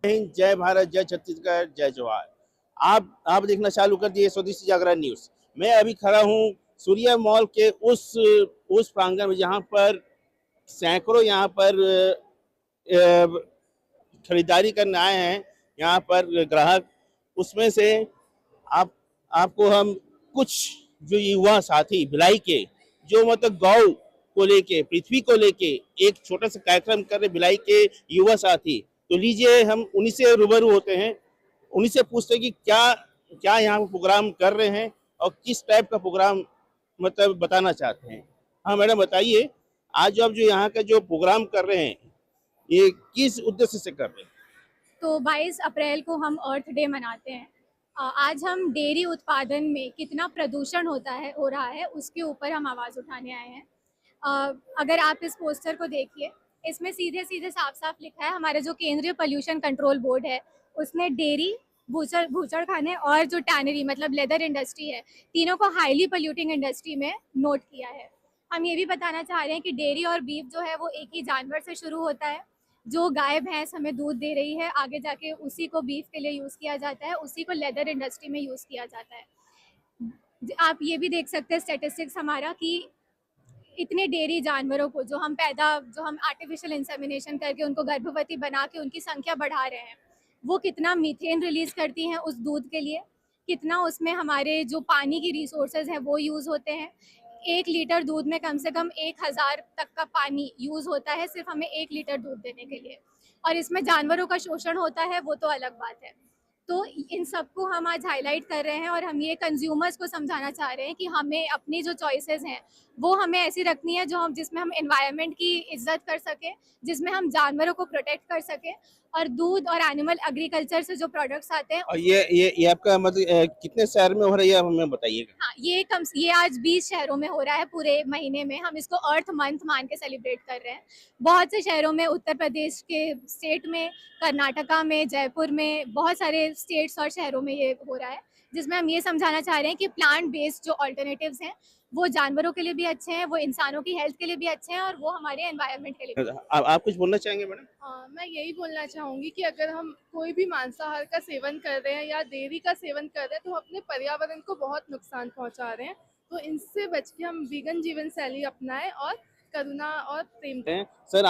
हिंद, जय भारत, जय छत्तीसगढ़, जय जवाहर। आप देखना चालू कर दिए स्वदेशी जागरण न्यूज। मैं अभी खड़ा हूँ सूर्या मॉल के उस प्रांगण में जहाँ पर सैकड़ों यहाँ पर खरीदारी करने आए हैं यहाँ पर ग्राहक। उसमें से आप आपको हम कुछ जो युवा साथी भिलाई के जो मतलब गौ को लेके, पृथ्वी को लेके एक छोटा सा कार्यक्रम कर रहे भिलाई के युवा साथी, तो लीजिए हम उन्हीं से रूबरू होते हैं, उन्हीं से पूछते हैं कि क्या क्या यहाँ पर प्रोग्राम कर रहे हैं और किस टाइप का प्रोग्राम मतलब बताना चाहते हैं। हाँ मैडम बताइए, आज जो आप जो यहाँ का जो प्रोग्राम कर रहे हैं ये किस उद्देश्य से कर रहे हैं? तो 22 अप्रैल को हम अर्थ डे मनाते हैं। आज हम डेयरी उत्पादन में कितना प्रदूषण हो रहा है उसके ऊपर हम आवाज़ उठाने आए हैं। अगर आप इस पोस्टर को देखिए, इसमें सीधे सीधे साफ साफ लिखा है, हमारे जो केंद्रीय पोल्यूशन कंट्रोल बोर्ड है उसने डेयरी, बूचड़खाने और जो टैनरी मतलब लेदर इंडस्ट्री है, तीनों को हाईली पोल्यूटिंग इंडस्ट्री में नोट किया है। हम ये भी बताना चाह रहे हैं कि डेयरी और बीफ जो है वो एक ही जानवर से शुरू होता है। जो गाय भैंस हमें दूध दे रही है, आगे जाके उसी को बीफ के लिए यूज़ किया जाता है, उसी को लेदर इंडस्ट्री में यूज़ किया जाता है। आप ये भी देख सकते हैं स्टेटिस्टिक्स हमारा कि इतने डेयरी जानवरों को जो हम आर्टिफिशियल इंसेमिनेशन करके उनको गर्भवती बना के उनकी संख्या बढ़ा रहे हैं, वो कितना मीथेन रिलीज करती हैं उस दूध के लिए, कितना उसमें हमारे जो पानी की रिसोर्सेज हैं वो यूज़ होते हैं। 1 लीटर दूध में कम से कम 1000 तक का पानी यूज़ होता है सिर्फ हमें 1 लीटर दूध देने के लिए, और इसमें जानवरों का शोषण होता है वो तो अलग बात है। तो इन सबको हम आज हाईलाइट कर रहे हैं और हम ये कंज्यूमर्स को समझाना चाह रहे हैं कि हमें अपनी जो चॉइसेस हैं वो हमें ऐसी रखनी है जिसमें हम एनवायरनमेंट की इज्जत कर सकें, जिसमें हम जानवरों को प्रोटेक्ट कर सकें, और दूध और एनिमल एग्रीकल्चर से जो प्रोडक्ट्स आते हैं। और ये आपका मतलब कितने शहर में हो रही है आप हमें बताइएगा। हाँ, ये आज 20 शहरों में हो रहा है पूरे महीने में। हम इसको अर्थ मंथ मान के सेलिब्रेट कर रहे हैं। बहुत से शहरों में, उत्तर प्रदेश के स्टेट में, कर्नाटका में, जयपुर में, बहुत सारे स्टेट्स और शहरों में ये हो रहा है, जिसमें हम ये समझाना चाह रहे हैं कि प्लांट बेस्ड जो ऑल्टरनेटिव्स हैं वो जानवरों के लिए भी अच्छे हैं, वो इंसानों की हेल्थ के लिए भी अच्छे हैं, और वो हमारे एनवायरनमेंट के लिए भी। आप कुछ बोलना चाहेंगे मैडम? मैं यही बोलना चाहूँगी कि अगर हम कोई भी मांसाहार का सेवन कर रहे हैं या डेयरी का सेवन कर रहे हैं तो हम अपने पर्यावरण को बहुत नुकसान पहुंचा रहे हैं। तो इनसे बच के हम वीगन जीवन शैली अपनाएं और करुणा और प्रेम हैं सर,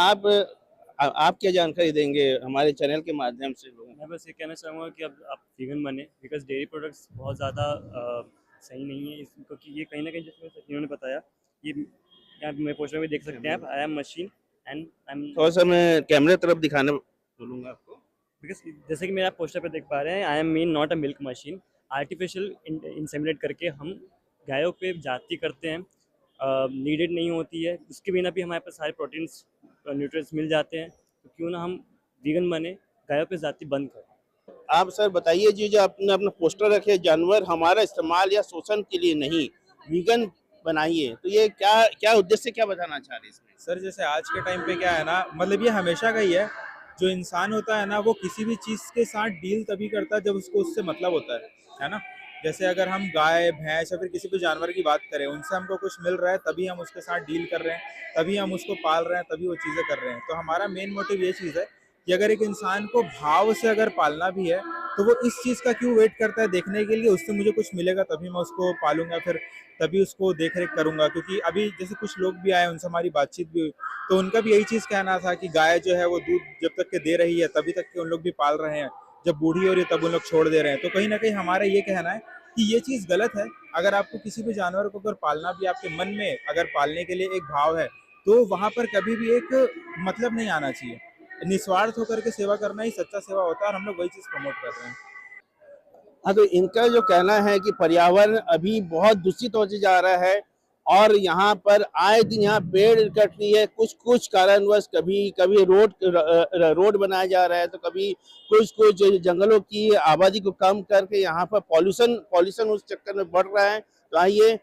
आप क्या जानकारी देंगे हमारे चैनल के माध्यम से लोगों को? मैं बस ये कहना चाहूँगा कि अब आप वीगन बने, बिकॉज डेयरी प्रोडक्ट्स बहुत ज़्यादा सही नहीं है क्योंकि ये कहीं ना कहीं, जैसे इन्होंने बताया, ये यहाँ मेरे पोस्टर में देख सकते हैं आप, I am machine and I am. थोड़ा सा मैं कैमरे तरफ दिखाने बोलूँगा आपको, बिकॉज जैसे कि मेरा पोस्टर पे देख पा रहे हैं, I am mean not a milk machine. Artificial inseminate करके हम गायों पे जाति करते हैं, नीडेड नहीं होती है, उसके बिना भी हमारे पास सारे प्रोटीन्स न्यूट्रिएंट्स मिल जाते हैं। तो क्यों ना हम वीगन बने, गायों पे जाति बंद करें। आप सर बताइए जी, जो आपने अपना पोस्टर रखे जानवर हमारा इस्तेमाल या शोषण के लिए नहीं, वीगन बनाइए, तो ये क्या क्या उद्देश्य क्या बताना चाह रहे हैं इसमें? सर जैसे आज के टाइम पे क्या है ना, मतलब ये हमेशा का ही है, जो इंसान होता है ना वो किसी भी चीज़ के साथ डील तभी करता है जब उसको उससे मतलब होता है ना। जैसे अगर हम गाय भैंस या फिर किसी भी जानवर की बात करें, उनसे हमको कुछ मिल रहा है तभी हम उसके साथ डील कर रहे हैं, तभी हम उसको पाल रहे हैं, तभी वो चीज़ें कर रहे हैं। तो हमारा मेन मोटिव ये चीज़ है कि अगर एक इंसान को भाव से अगर पालना भी है तो वो इस चीज़ का क्यों वेट करता है देखने के लिए, उससे मुझे कुछ मिलेगा तभी मैं उसको पालूंगा, फिर तभी उसको देख रेख करूंगा। क्योंकि अभी जैसे कुछ लोग भी आए, उनसे हमारी बातचीत भी हुई, तो उनका भी यही चीज़ कहना था कि गाय जो है वो दूध जब तक के दे रही है तभी तक के उन लोग भी पाल रहे हैं, जब बूढ़ी हो रही है तब उन लोग छोड़ दे रहे हैं। तो कहीं ना कहीं हमारा ये कहना है कि ये चीज़ गलत है। अगर आपको किसी भी जानवर को अगर पालना भी, आपके मन में अगर पालने के लिए एक भाव है, तो वहाँ पर कभी भी एक मतलब नहीं आना चाहिए। निस्वार्थ होकर के सेवा करना ही सच्चा सेवा होता है, और हम लोग वही चीज़ प्रमोट कर रहे हैं। हाँ, तो इनका जो कहना है कि पर्यावरण अभी बहुत दूषित होते जा रहा है और यहाँ पर आए दिन यहाँ पेड़ कट रही है, कुछ कारणवश कभी कभी रोड बनाया जा रहा है, तो कभी कुछ जंगलों की आबादी को कम करके यहाँ पर पॉल्यूशन उस चक्कर में बढ़ रहा है। तो आइए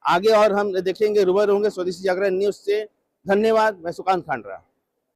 आगे और हम देखेंगे, रूबरू होंगे स्वदेशी जागरण न्यूज से। धन्यवाद। मैं सुकांत खांडरा।